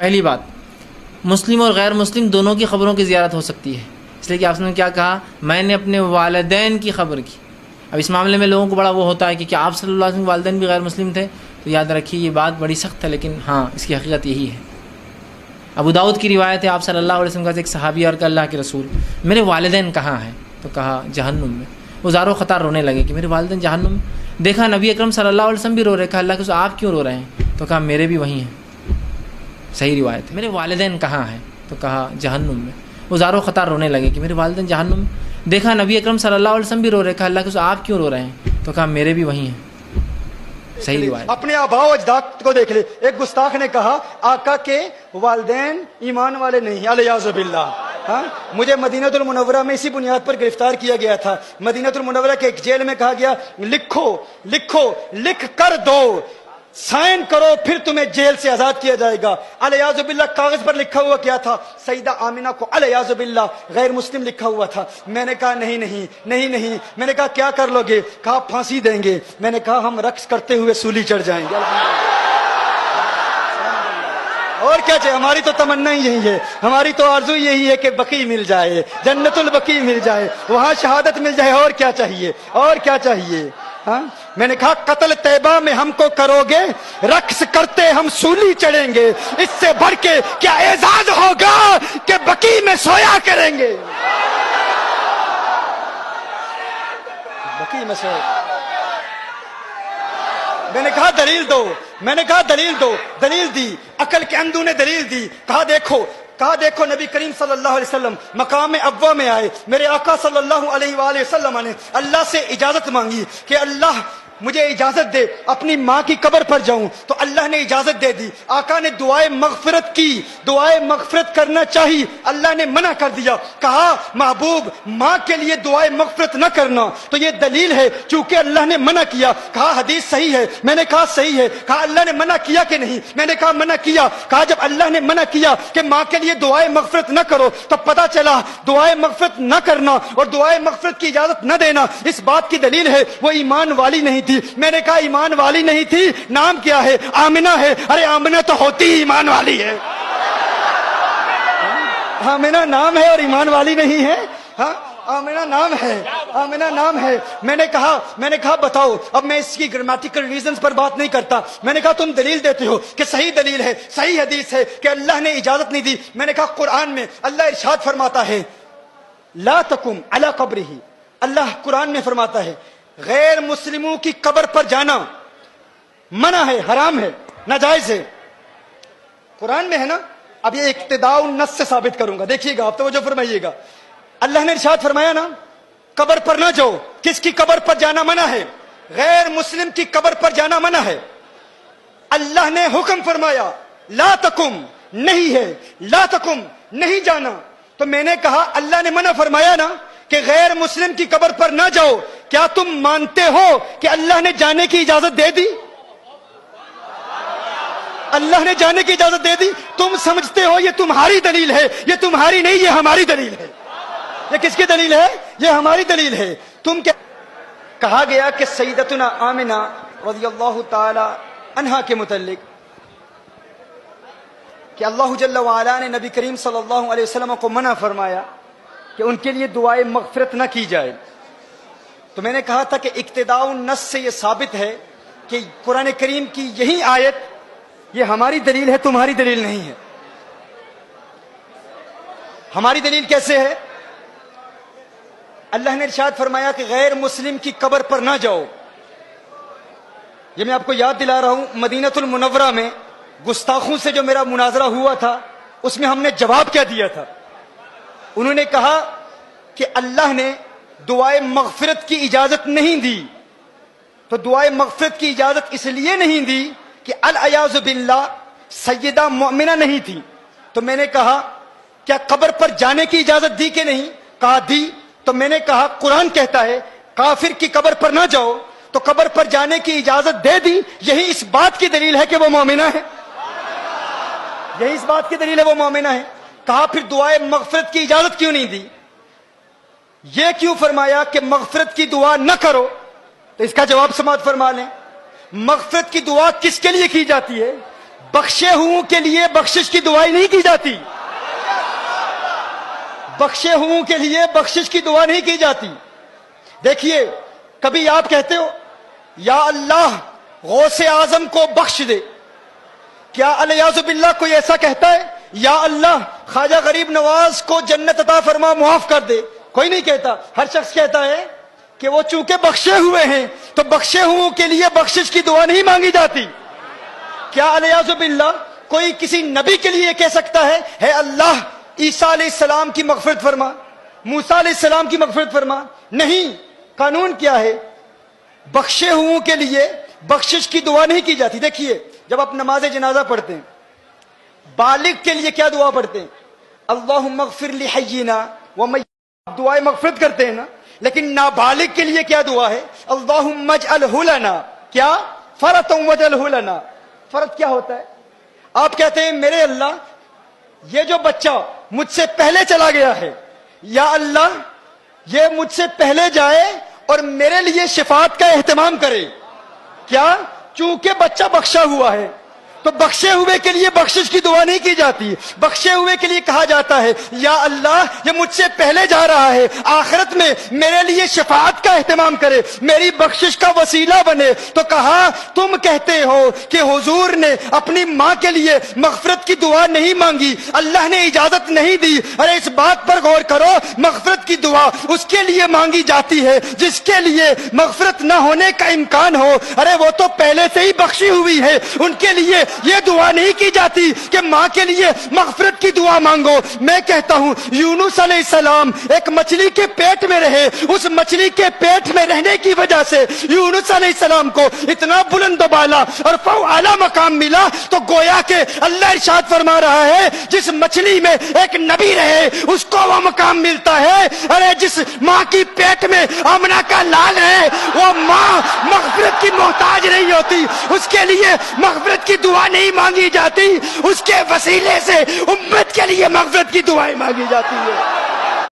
پہلی بات، مسلم اور غیر مسلم دونوں کی خبروں کی زیارت ہو سکتی ہے، اس لیے کہ آپ نے کیا کہا، میں نے اپنے والدین کی خبر کی۔ اب اس معاملے میں لوگوں کو بڑا وہ ہوتا ہے کہ کیا آپ صلی اللہ علیہ وسلم کے والدین بھی غیر مسلم تھے؟ تو یاد رکھیے یہ بات بڑی سخت ہے، لیکن ہاں اس کی حقیقت یہی ہے۔ ابو داؤد کی روایت ہے، آپ صلی اللہ علیہ وسلم کا ایک صحابی اور کہ اللہ کے رسول میرے والدین کہاں ہیں؟ تو کہا جہنم میں۔ وہ زار و خطار رونے لگے کہ میرے والدین جہنم میں۔ دیکھا نبی اکرم صلی اللہ علیہ وسلم بھی رو رہے، کہا اللہ کے رسول آپ کیوں رو رہے ہیں؟ تو کہا میرے بھی وہی ہیں۔ صحیح روایت ہے، میرے والدین کہاں ہیں؟ تو کہا جہنم میں۔ وہ زار و خطار رونے لگے کہ میرے والدین جہنم میں۔ دیکھا نبی اکرم صلی اللہ علیہ وسلم بھی رو رہے، کہا اللہ کے رسول آپ کیوں رو رہے ہیں؟ تو کہا میرے بھی وہی ہیں۔ صحیح روایت۔ اپنے آبا و اجداد کو دیکھ لے۔ ایک گستاخ نے کہا آقا کے والدین ایمان والے نہیں، الیاذ باللہ۔ ہاں، مجھے مدینہ المنورہ میں اسی بنیاد پر گرفتار کیا گیا تھا۔ مدینہ المنورہ کے ایک جیل میں کہا گیا لکھ کر دو، سائن کرو پھر تمہیں جیل سے آزاد کیا جائے گا۔ الیاذ باللہ کاغذ پر لکھا ہوا کیا تھا؟ سیدہ آمینہ کو الیاذ باللہ غیر مسلم لکھا ہوا تھا۔ میں نے کہا نہیں۔ میں نے کہا کیا کر لو گے؟ کہا پھانسی دیں گے۔ میں نے کہا ہم رقص کرتے ہوئے سولی چڑھ جائیں گے۔ اور کیا چاہیے؟ ہماری تو تمنا ہی یہی ہے، ہماری تو آرزو یہی ہے کہ بقی مل جائے، جنت البقی مل جائے، وہاں شہادت مل جائے۔ اور کیا چاہیے؟ اور کیا چاہیے؟ ہاں، میں نے کہا قتل طیبہ میں ہم کو کرو گے، رقص کرتے ہم سولی چڑھیں گے، اس سے بڑھ کے کیا اعزاز ہوگا کہ بقی میں سویا کریں گے۔ بقی میں سویا۔ میں نے کہا دلیل دو، دلیل دی، عقل کے اندھوں نے دلیل دی۔ کہا دیکھو نبی کریم صلی اللہ علیہ وسلم مقام ابوا میں آئے، میرے آقا صلی اللہ علیہ وآلہ وسلم نے اللہ سے اجازت مانگی کہ اللہ مجھے اجازت دے اپنی ماں کی قبر پر جاؤں، تو اللہ نے اجازت دے دی۔ آقا نے دعائے مغفرت کی، دعائے مغفرت کرنا چاہیے، اللہ نے منع کر دیا۔ کہا محبوب ماں کے لیے دعائے مغفرت نہ کرنا، تو یہ دلیل ہے چونکہ اللہ نے منع کیا۔ کہا حدیث صحیح ہے، میں نے کہا صحیح ہے۔ کہا اللہ نے منع کیا کہ نہیں؟ میں نے کہا منع کیا۔ کہا جب اللہ نے منع کیا کہ ماں کے لیے دعائے مغفرت نہ کرو، تو پتہ چلا دعائے مغفرت نہ کرنا اور دعائے مغفرت کی اجازت نہ دینا اس بات کی دلیل ہے وہ ایمان والی نہیں تھی۔ میں نے کہا ایمان والی نہیں تھی، نام کیا ہے؟ آمنہ ہے۔ ارے آمنہ تو ہوتی ہی ایمان والی ہے۔ آمنہ نام ہے اور ایمان والی نہیں ہے؟ ہاں، آمنہ نام ہے۔ میں نے کہا بتاؤ۔ اب میں اس کی گرامیٹیکل ریزنز پر بات نہیں کرتا۔ میں نے کہا تم دلیل دیتے ہو کہ صحیح دلیل ہے، صحیح حدیث ہے کہ اللہ نے اجازت نہیں دی۔ میں نے کہا قرآن میں اللہ ارشاد فرماتا ہے لا تقم علی قبرہ، اللہ قرآن میں فرماتا ہے غیر مسلموں کی قبر پر جانا منع ہے، حرام ہے، ناجائز ہے۔ قرآن میں ہے نا؟ اب یہ اقتداء النص سے ثابت کروں گا، دیکھیے گا، آپ توجہ فرمائیے گا۔ اللہ نے ارشاد فرمایا نا قبر پر نہ جاؤ۔ کس کی قبر پر جانا منع ہے؟ غیر مسلم کی قبر پر جانا منع ہے۔ اللہ نے حکم فرمایا لا تقم، نہیں ہے، لا تقم نہیں جانا۔ تو میں نے کہا اللہ نے منع فرمایا نا کہ غیر مسلم کی قبر پر نہ جاؤ، کیا تم مانتے ہو کہ اللہ نے جانے کی اجازت دے دی؟ اللہ نے جانے کی اجازت دے دی۔ تم سمجھتے ہو یہ تمہاری دلیل ہے، یہ تمہاری نہیں، یہ ہماری دلیل ہے۔ یہ کس کی دلیل ہے؟ یہ ہماری دلیل ہے۔ تم کیا کہا گیا کہ سیدتنا آمنہ رضی اللہ تعالی عنہا کے متعلق کہ اللہ جل وعلا نے نبی کریم صلی اللہ علیہ وسلم کو منع فرمایا کہ ان کے لیے دعائے مغفرت نہ کی جائے۔ تو میں نے کہا تھا کہ اقتداء النص سے یہ ثابت ہے کہ قرآن کریم کی یہی آیت یہ ہماری دلیل ہے، تمہاری دلیل نہیں ہے۔ ہماری دلیل کیسے ہے؟ اللہ نے ارشاد فرمایا کہ غیر مسلم کی قبر پر نہ جاؤ۔ یہ میں آپ کو یاد دلا رہا ہوں، مدینہ المنورہ میں گستاخوں سے جو میرا مناظرہ ہوا تھا اس میں ہم نے جواب کیا دیا تھا؟ انہوں نے کہا کہ اللہ نے دعائے مغفرت کی اجازت نہیں دی۔ تو دعائے مغفرت کی اجازت اس لیے نہیں دی کہ الیاذ باللہ سیدہ مؤمنہ نہیں تھی۔ تو میں نے کہا کیا قبر پر جانے کی اجازت دی کہ نہیں؟ کہا دی۔ تو میں نے کہا قرآن کہتا ہے کافر کی قبر پر نہ جاؤ، تو قبر پر جانے کی اجازت دے دی، یہی اس بات کی دلیل ہے کہ وہ مومنہ ہے۔ یہی اس بات کی دلیل ہے وہ مومنہ ہے۔ کہا پھر دعائے مغفرت کی اجازت کیوں نہیں دی؟ یہ کیوں فرمایا کہ مغفرت کی دعا نہ کرو؟ تو اس کا جواب سماعت فرما لیں۔ مغفرت کی دعا کس کے لیے کی جاتی ہے؟ بخشے ہوں کے لیے بخشش کی دعائیں نہیں کی جاتی. بخشے ہوں کے لیے بخشش کی دعا نہیں کی جاتی. دیکھیے کبھی آپ کہتے ہو یا اللہ غوث اعظم کو بخش دے. کیا الیاذ باللہ کوئی ایسا کہتا ہے یا اللہ خواجہ غریب نواز کو جنت عطا فرما معاف کر دے؟ کوئی نہیں کہتا. ہر شخص کہتا ہے کہ وہ چونکہ بخشے ہوئے ہیں تو بخشے ہوں کے لیے بخشش کی دعا نہیں مانگی جاتی. کیا الیاذ باللہ کوئی کسی نبی کے لیے کہہ سکتا ہے اے اللہ عیسیٰ علیہ السلام کی مغفرت فرما، موسیٰ علیہ السلام کی مغفرت فرما؟ نہیں. قانون کیا ہے؟ بخشے ہوں کے لیے بخشش کی دعا نہیں کی جاتی. دیکھیے جب آپ نماز جنازہ پڑھتے ہیں بالغ کے لیے کیا دعا پڑھتے ہیں؟ اللہم اغفر لحینا ومیتنا، دعائیں مغفرت کرتے ہیں نا. لیکن نابالغ کے لیے کیا دعا ہے؟ اللہم اجعلہ لنا، کیا؟ فرۃ واجعلہ لنا. فرض کیا ہوتا ہے؟ آپ کہتے ہیں میرے اللہ یہ جو بچہ مجھ سے پہلے چلا گیا ہے، یا اللہ یہ مجھ سے پہلے جائے اور میرے لیے شفاعت کا اہتمام کرے. کیا؟ چونکہ بچہ بخشا ہوا ہے تو بخشے ہوئے کے لیے بخشش کی دعا نہیں کی جاتی. بخشے ہوئے کے لیے کہا جاتا ہے یا اللہ یہ مجھ سے پہلے جا رہا ہے، آخرت میں میرے لیے شفاعت کا اہتمام کرے، میری بخشش کا وسیلہ بنے. تو کہا تم کہتے ہو کہ حضور نے اپنی ماں کے لیے مغفرت کی دعا نہیں مانگی، اللہ نے اجازت نہیں دی. ارے اس بات پر غور کرو، مغفرت کی دعا اس کے لیے مانگی جاتی ہے جس کے لیے مغفرت نہ ہونے کا امکان ہو. ارے وہ تو پہلے سے ہی بخشی ہوئی ہے، ان کے لیے یہ دعا نہیں کی جاتی کہ ماں کے لیے مغفرت کی دعا مانگو. میں کہتا ہوں یونس علیہ السلام ایک مچھلی کے پیٹ میں رہے، اس مچھلی کے پیٹ میں رہنے کی وجہ سے یونس علیہ السلام کو اتنا بلند و بالا اور اعلیٰ مقام ملا. تو گویا کہ اللہ ارشاد فرما رہا ہے جس مچھلی میں ایک نبی رہے اس کو وہ مقام ملتا ہے. ارے جس ماں کی پیٹ میں آمنہ کا لال ہے وہ ماں مغفرت کی محتاج نہیں ہوتی، اس کے لیے مغفرت کی دعا نہیں مانگی جاتی، اس کے وسیلے سے امت کے لیے مغفرت کی دعائیں مانگی جاتی ہے.